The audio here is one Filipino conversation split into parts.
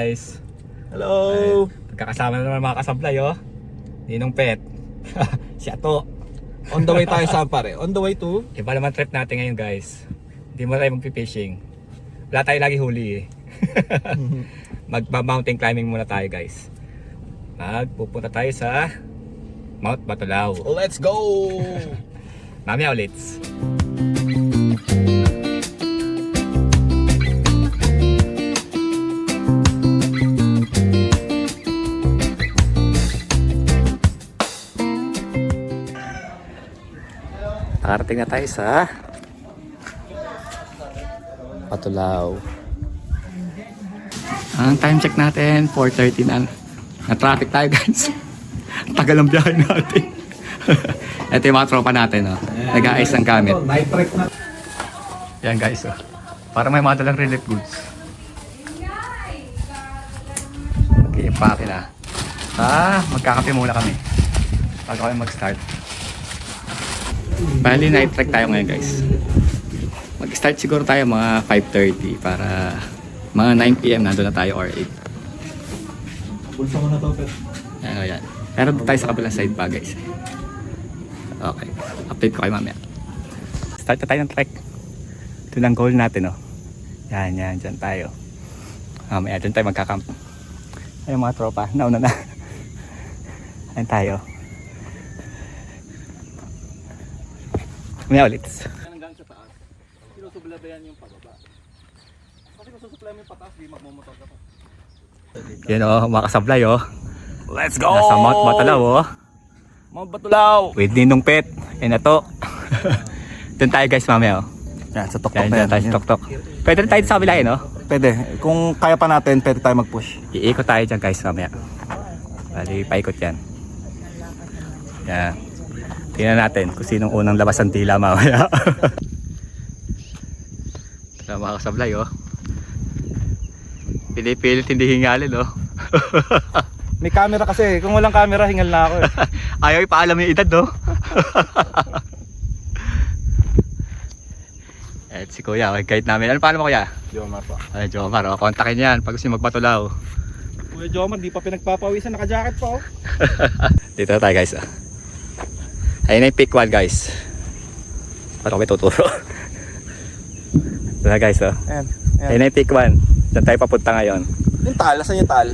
guys. Hello! Magkakasama na naman mga kasablay oh. Ninong Pet. Si Ato. On the way tayo saan pare? On the way to? Iba naman trip natin ngayon guys. Hindi mo tayo magpipishing. Wala tayo lagi huli eh. Magba-mountain climbing muna tayo guys. Magpupunta tayo sa Mount Batulao. Let's go! Mamaya ulit. Nakarating na tayo sa Batulao. Ang time check natin 4:30 na. Na-traffic tayo guys. Tagal ang biyahe natin. Ito yung mga tropa natin oh. Nag-aayos ng gamit. Night trek na. Yan guys oh. Para may mga dalang relief goods. Okay, pake na. Magkakape muna kami bago kami mag-start. Bali night trek tayo ngayon guys. Mag-start siguro tayo mga 5:30 para mga 9 PM nandun na tayo or 8. Bulsa ko na to, Pet. Ano yan. Pero doon tayo sa kabilang side pa guys. Okay. Update ko kayo mamaya. Start na tayo ng trek. Ito ang goal natin oh. Yan. Dyan tayo. Mamaya dyan tayo magkakamp. Ayun mga tropa. Nauna na. Ayan tayo. Mamaya ulit. Hanggang sa taas. Sinusublabayan yung pababa. Kasi kung susuplay mo yung pataas, di magmumotor ka pa. Yan oh, mga kasablay oh. Let's go! Nasa Mount Batulao oh. Mount Batulao! With Ninong Pet. Yan na to. Doon tayo guys mamaya oh. Yan, sa tok-tok Yan, na dyan tayo sa tok-tok. Pwede rin tayo sa kabila no? Pwede. Kung kaya pa natin, pwede tayo mag-push. Iikot tayo dyan guys mamaya. Bali, paikot yan. Yan. Tingnan natin kung sinong unang labas ang tila mamaya. Tara mga kasablay oh. Pinipilit hindi hingalin oh. May camera kasi. Kung walang camera, hingal na ako eh. Ayaw ipaalam yung edad oh. Eh si Kuya, guide namin. Ano paano mo Kuya? Jomar pa. Ay Jomar oh, kontakin yan pag gusto magbatulaw. Kuya Jomar, di pa pinagpapawisan. Naka-jacket pa oh. Dito na tayo guys. Ayun na yung pick 1 guys. Paano kami tuturo? Ito na guys oh. Ayan. Ayun na yung pick 1. Saan tayo papunta ngayon? Yung tal, asan yung tal?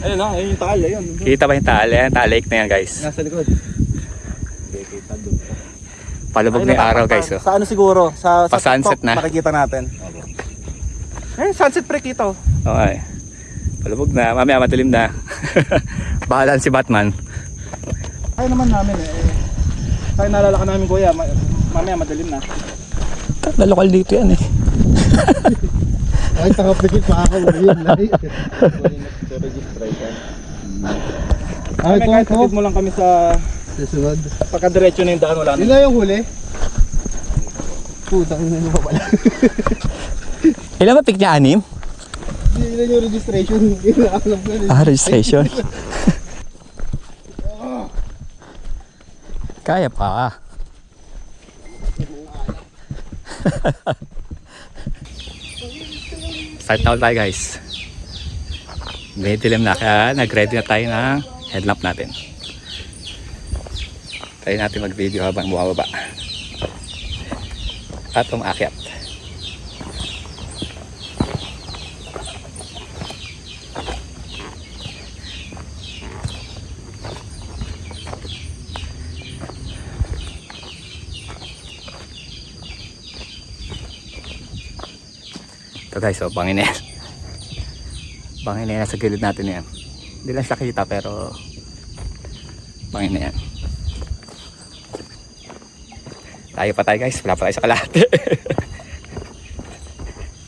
Ayun na, ayun yung tal. Ayun. Kita ba yung taal? Ayan, taal lake na yan guys. Nasa likod. Hindi, kita doon. Palubog na yung araw guys oh. Sa ano siguro? Sa Pa-sunset TikTok, na. makikita natin. Eh, sunset break ito. Okay. Palubog na. Mamaya madilim na. Bahalan si Batman. Kaya naman namin eh. Kaya naalala ka namin kuya, mamaya madalim na. Lalokal dito yan eh. Ay, takapikit pa ako. Yun na eh. Ay, kahit hatid mo lang kami sa susunod. Pagkadiretso na yung daan, wala na. Yun na yung huli. Putang ina mo pala. Ilan ba pick niya? 6? Yun na yung registration. Yun na alam ko. Registration. Kaya pa. Start na tayo guys. May dilim na kaya nag-ready na tayo ng headlamp natin. Try natin mag-video habang bumababa. At umakyat. Ito guys, so bangin na yan. Bangin na yan sa gilid natin yan. Hindi lang siya kita pero bangin na yan. Tayo pa tayo guys, wala pa tayo sa kalahati.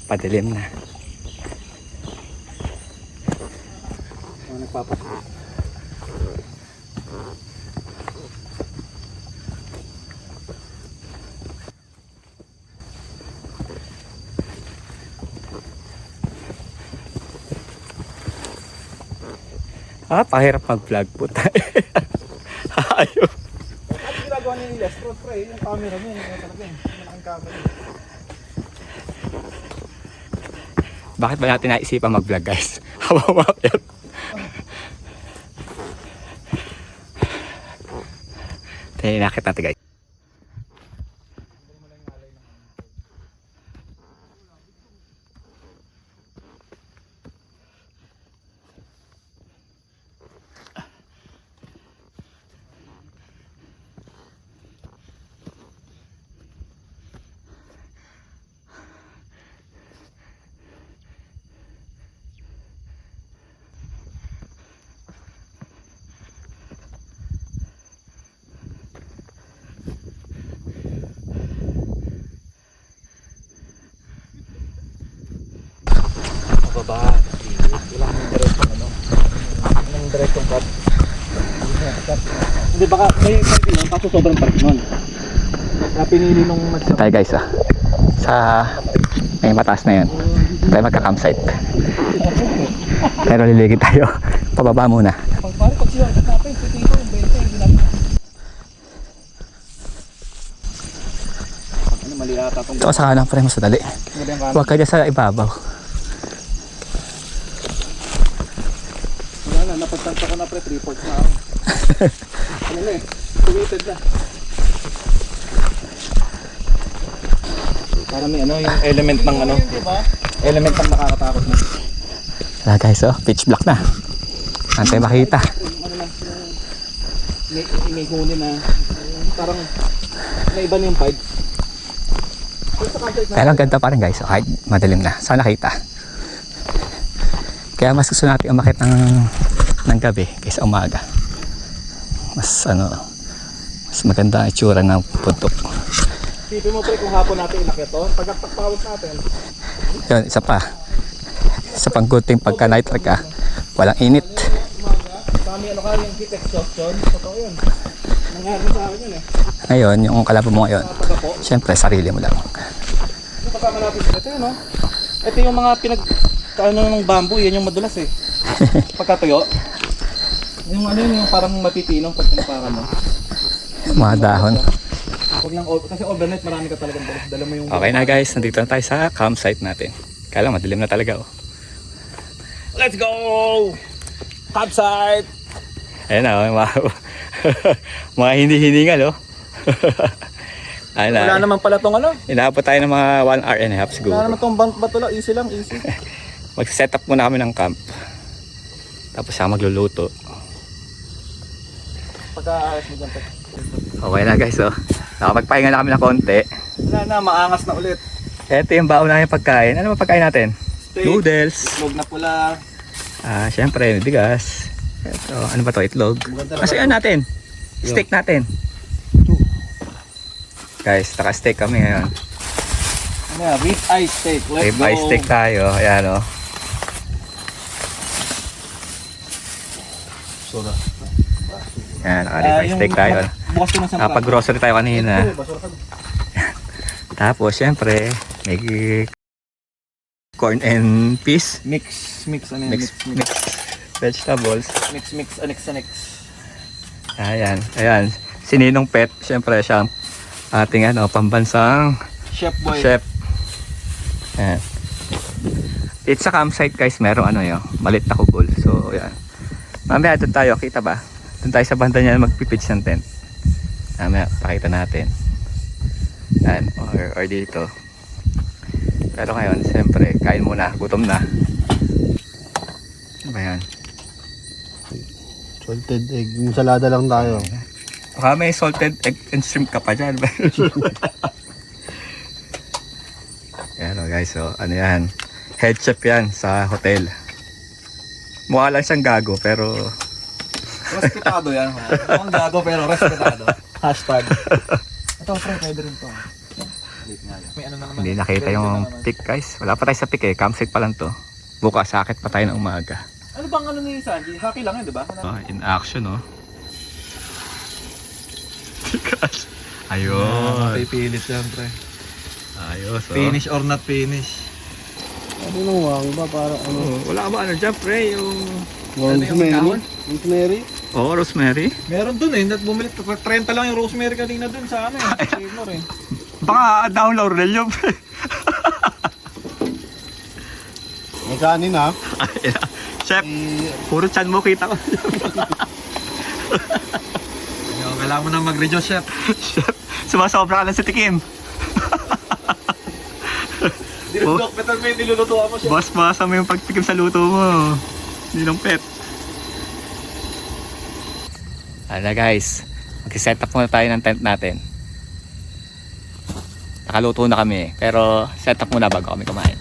Padilim na. Nagpapasok. Pahirap mag-vlog po tayo. Ayaw. Ano ginagawa niya yung Lestro, pre? Yung camera mo, yung talaga yung malaking camera. Bakit ba natin naisipan mag-vlog guys? Habang umakyat. Tinakit natin guys. Baba. Wala nang diretsong ano. Nang diretsong cut. Hindi baka may yun, kaso sobrang park nun. Kaya pinili nung Tayo guys sa may mataas na yun. Tayo magka-campsite. Pero liligid tayo. Pababa muna. pagpare pag siya natin, pwede ito yung 20 hindi natin. Ano mali ata tong. Ito sa kanan pre mo sa dali. Huwag ka dyan sa ibabaw. Wala na, napagtanta ko na pre, 3-4 na ako. Ano na eh, committed na. Para may ano, yung element ng ano, element ng nakakatakot na. Wala guys pitch black na. Antay makita. Ano na, may huni na, parang naiba na yung vibes. Pero ang ganda pa rin guys kahit madilim na. Sana kita. Kaya mas gusto natin umakit ng gabi kaysa umaga. Mas mas maganda ang itsura ng putok. Sipin mo pre kung hapon natin inakit to, pagpapawag natin. Yun, isa pa. Sa panggunting pagka night trek walang init. Umaga, kami ano ka yung heat exhaustion, totoo yun. Nangyari sa akin yun eh. Ngayon, yung kalaban mo ngayon, Pagkapo, syempre sarili mo lang. yung pagkamalapit ito yun no? Ito yung mga ano ng bamboo, yan yung madulas eh. Pagkatuyo. Yung ano yun, yung parang mapipinong pag tinapara mo. Mga dahon. Huwag lang, kasi overnight marami ka talagang balas. Dala mo yung... Okay na guys, nandito na tayo sa campsite natin. Kaya lang, madilim na talaga Let's go! Campsite! Ayun na, mga hindi-hiningal Ayun na. Wala naman pala tong ano. Inaabot tayo ng mga 1 hour and a half siguro. Wala naman tong bato lang, easy lang, easy. Mag-set up muna kami ng camp. Tapos siya magluluto. Pagka-ayos mo dyan. Okay na guys nakapagpahinga na kami ng konti. Wala na, maangas na ulit. Ito yung baon namin pagkain. Ano ba pagkain natin? Steak, Noodles. itlog na pula. Syempre, bigas. Ito, ano ba to? Itlog. Kasi ano natin? Steak natin. Guys, naka-steak kami ngayon. Ano yan? Rib eye steak. Let's Rib go. eye steak tayo. Ayan Soda. Ayan, naka-rib eye steak tayo. Bukas ko na sa Nakapag-grocery tayo kanina. Tapos, syempre, may corn and peas. Mix, ano yan? Mix vegetables. Mix, annex. Ayan. Si Ninong Pet, syempre siya ang ating pambansang Chef boy. chef. Ayan. It's a campsite guys, merong malit na kubol. So, ayan. Mamaya doon tayo, kita ba? Doon tayo sa banda niya magpipitch ng tent. Mamaya, pakita natin. Ayan, or dito. Pero ngayon, siyempre, kain muna, gutom na. Ano ba yan? Salted egg, salada lang tayo. Baka may salted egg and shrimp ka pa dyan. Ayan guys, ano yan? Head chef yan sa hotel. Mukha lang siyang gago, pero... Respetado yan. Mukhang gago pero respetado. Hashtag. Ito, friend, pwede rin to. May ano na naman. Hindi nakita yung pic guys. Wala pa tayo sa pic campsite pa lang to. Bukas, sakit pa tayo ng umaga. Ano bang ano ni Sanji? Haki lang yan, di ba? In action, Tikas. Ayun. Pipilit yan, pre. Ayos, Finish or not finish. Ano nang wang ba para ano? Wala ba dyan, pre? Yung... Rosemary? dahon? Rosemary? Oo, rosemary. Meron dun bumili. 30 lang yung rosemary kanina dun sa ano eh. Seymour eh. Baka down laurel yun, pre. May kanin ha. Chef, puro chan mo kita ko. Kailangan mo na mag-reduce, chef. Chef, sumasobra ka lang sa tikim. Dinudok, better may nilulutuan mo, chef. Boss, basa mo yung pagtikim sa luto mo. Ninong pet. Hala guys, mag-set up muna tayo ng tent natin. Nakaluto na kami, pero set up muna bago kami kumain.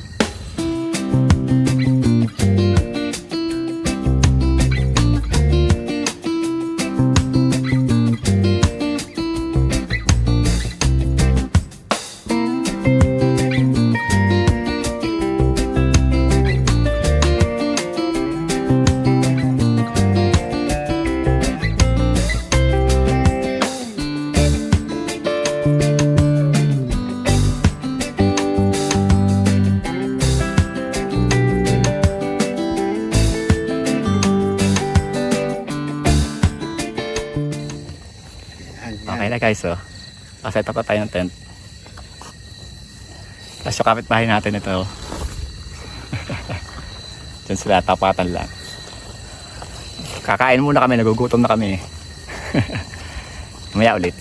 Okay na guys, oh. Set up na tayo ng tent. Tapos yung kapitbahay natin ito. Diyan sila, tapatan lang. Kakain muna kami, nagugutom na kami. Mamaya ulit.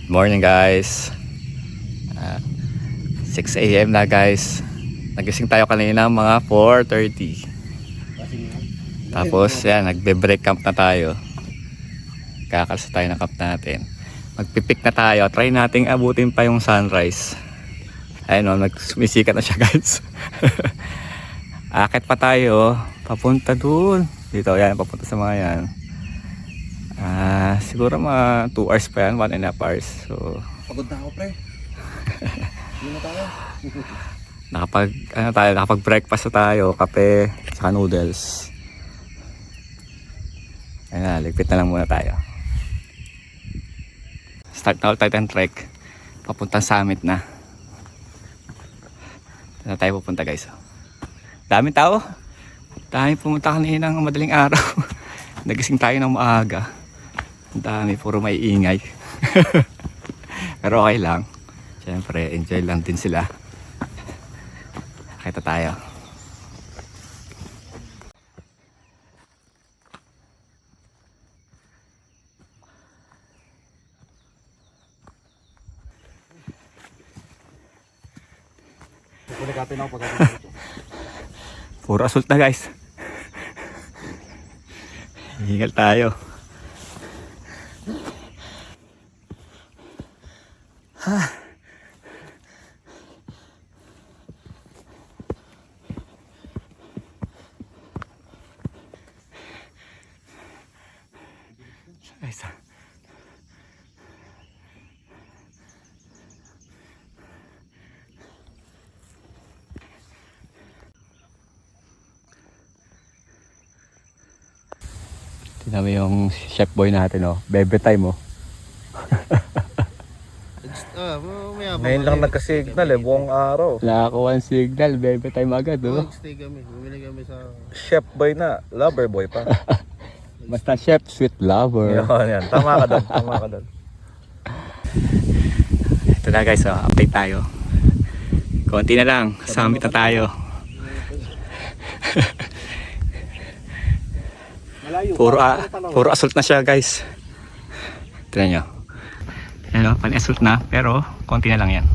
Morning guys. 6 AM na guys. Nagising tayo kanina mga 4:30. Tapos yan, nagbe-break camp na tayo. Kakalsa tayo ng camp natin. Magpipik na tayo. Try nating abutin pa yung sunrise. Ayun o, nagsumisikat na siya guys. Akit pa tayo. Papunta dun. Dito yan, papunta sa mga yan. Siguro mga 2 hours pa yan, 1.5 hours. So, Pagod na ako, pre. Hindi na tayo. nakapag breakfast na tayo, kape, saka noodles. Ayun na, ligpit na lang muna tayo. Start na ulit tayo ng trek. Papuntang summit na. Saan na tayo pupunta guys? Daming tao. Daming pumunta kanina ng madaling araw. Nagising tayo ng maaga. Ang dami, puro may ingay. Pero okay lang. Siyempre, enjoy lang din sila. Kita tayo. Pulikapin ako pag Puro assault na guys. Hingal tayo. Guys. Tingnan mo yung chef boy natin, oh. Bebe time, oh. Ngayon lang nagka-signal buong araw. Nakakuha ang signal, bebe time agad, oh. Stay kami, bumili kami sa... Chef boy na, lover boy pa. Basta chef, sweet lover. Yan. Tama ka doon, tama ka doon. Ito na guys, oh. Update tayo. Konti na lang, summit na tayo. Puro assault na siya guys. Tignan nyo. Ano, pan-assault na, pero konti na lang yan.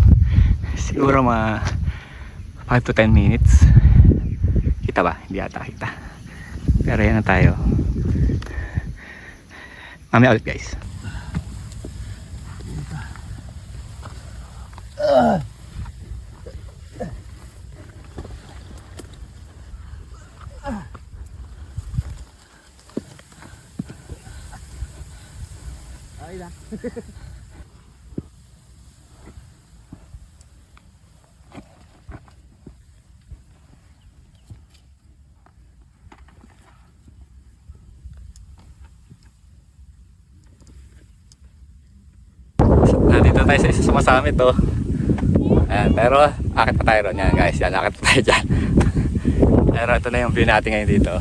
Siguro mga 5 to 10 minutes. Kita ba? Hindi ata kita. Pero yan na tayo. Mamaya ulit guys. dito tayo sa isa sa masamit to. Ayan, pero akit pa tayo ron. Yan guys, yan, akit pa tayo dyan. Pero ito na yung view natin ngayon dito.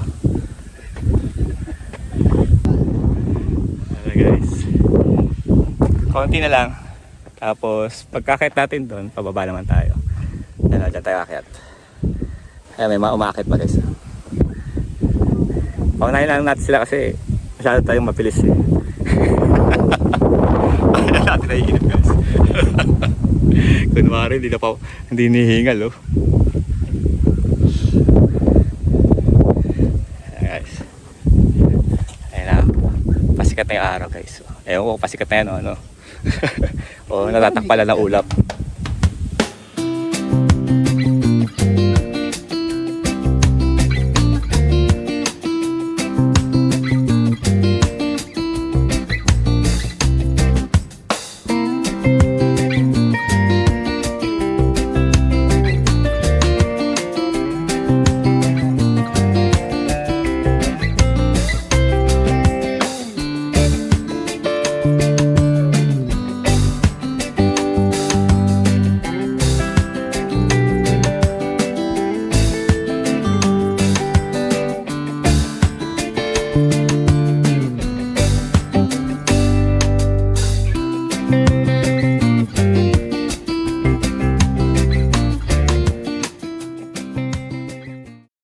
Ayan guys. Konti na lang. Tapos pagkakit natin doon, pababa naman tayo. Ayan, dyan tayo akit. Ayan, may mga umakit pa guys. Paunahin lang natin sila kasi masyado tayong mabilis eh. Ano natin naiinip guys. Kunwari hindi nihingal oh. Ayan guys. Ayan na. Pasikat na yung araw guys. Ewan ko pasikat na yan o ano. O natatakpala ng ulap.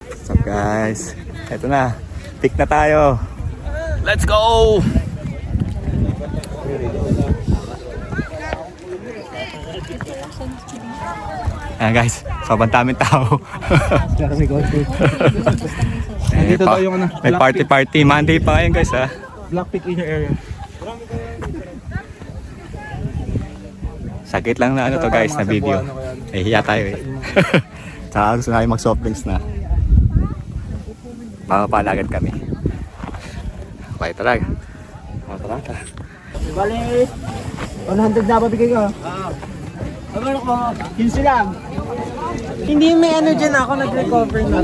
What's up guys? Ito na, pick na tayo. Let's go! Ayan guys, sobrang daming tao. Dito daw yung ano, May party. Monday pa ngayon guys ha. Blackpink in your area. Sakit lang na ano to guys na video. Eh hiya tayo eh. Tsaka gusto namin mag soft drinks na. Mamapalagan kami. Okay talaga. Bali, 100 na pabigay ko. Ano ko? 15 lang. Hindi may ano dyan ako nag-recover na.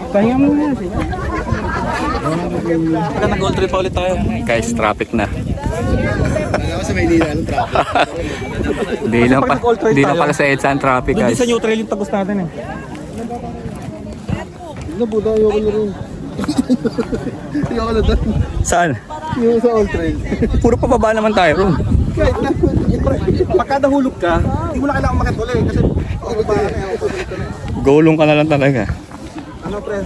Pahinga mo na siya. Pagka nag-gold trip pa ulit tayo. Guys, traffic na. Alam ko sa Maynila, anong traffic? Hindi lang pala sa EDSA ang traffic Doon guys. din sa neutral yung tagos natin eh. Nabuda, ayoko na rin. Ayoko na doon. Saan? Yung sa Old Trail. Puro pababa naman tayo ron. Kahit na, pagka nahulog ka, hindi mo na kailangan makit ulit. Kasi, ano ba, Gulong ka na lang talaga. ano pre?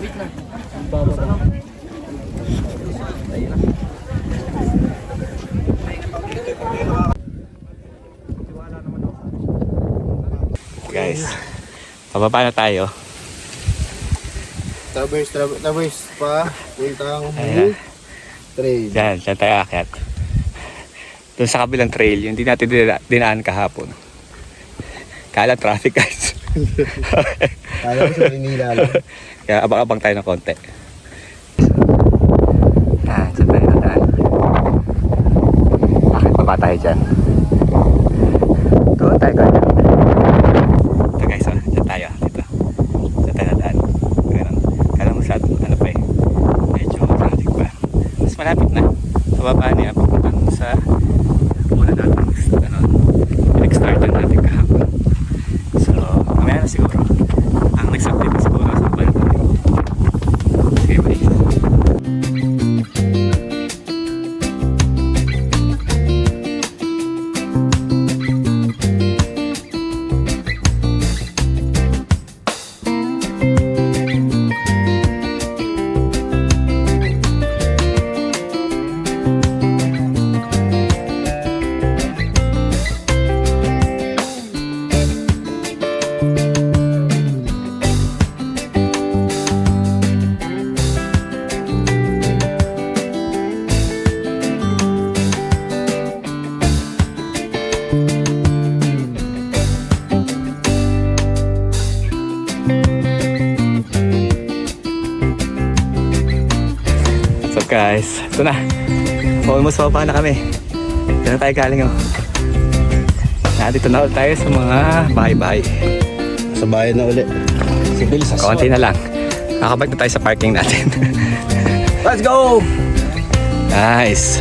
Guys, pababa na tayo. Traverse pa. Puntang Ayan. trail. Diyan tayo akyat. Doon sa kabilang trail, yung hindi natin dinaan kahapon. Kala traffic guys. Kaya ko sa Maynila lang. Kaya abang-abang tayo ng konti. Dyan tayo na daan. Bakit baba tayo dyan? Doon tayo ganyan. Ito guys, dyan tayo. Dito. Dyan tayo na daan. Ganun. Kala mo sa ano pa eh. Medyo traffic pa. Mas malapit na. Sa baba niya, papunta sa una natin. Nag-start lang natin kahapon. So, mamaya na siguro. Ang next update na siguro sa balik natin. Okay, bye. So guys, ito na. Almost baba na kami. Ito na tayo galing oh. Nandito na ulit tayo sa mga bahay-bahay. Sa bayan na ulit. Konti na lang. Kakabalik na tayo sa parking natin. Let's go! Nice.